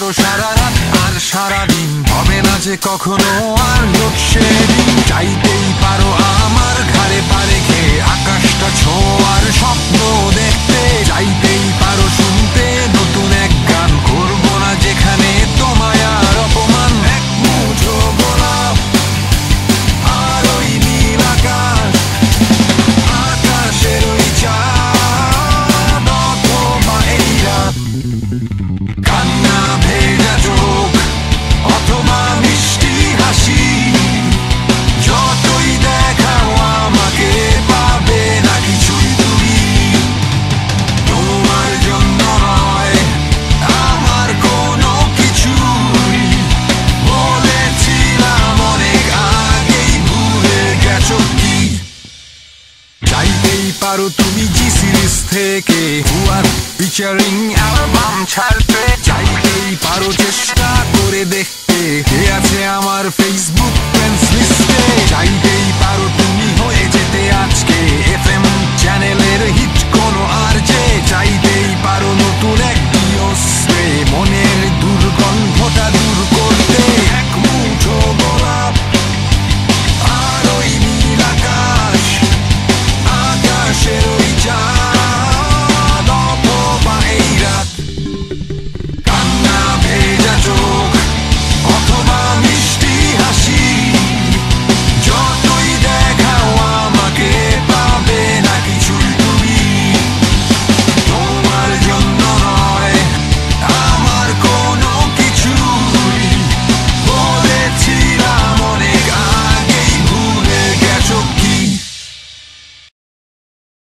পারো সারা রাত আর সারাদিন, হবে না যে কখনো আর লোডশেডিং। চাইতেই পারো আমার ঘাড়ে পা রেখে আকাশটা ছোঁয়ার স্বপ্ন দেখতে, চাইতেই পারো শুনতে নতুন এক গান, করবো না যেখানে তোমায় আর অপমান। এক মুঠো গোলাপ আর ওই নীল আকাশ, আকাশের ওই চাঁদ অথবা এই রাত, কান্না ভেজা চোখ অথবা মিষ্টি হাসি, যতই দেখাও আমাকে পাবে না কিছুই তুমি। তোমার জন্য নয় আমার কোনো কিছুই, বলেছিলাম অনেক আগেই, ভুলে গেছো কি? চাইতেই পারো তুমি জি সিরিজ থেকে হুয়ার ফিচারিং অ্যালবাম ছাড়তে, চাইতেই পারো চেষ্টা করে দেখ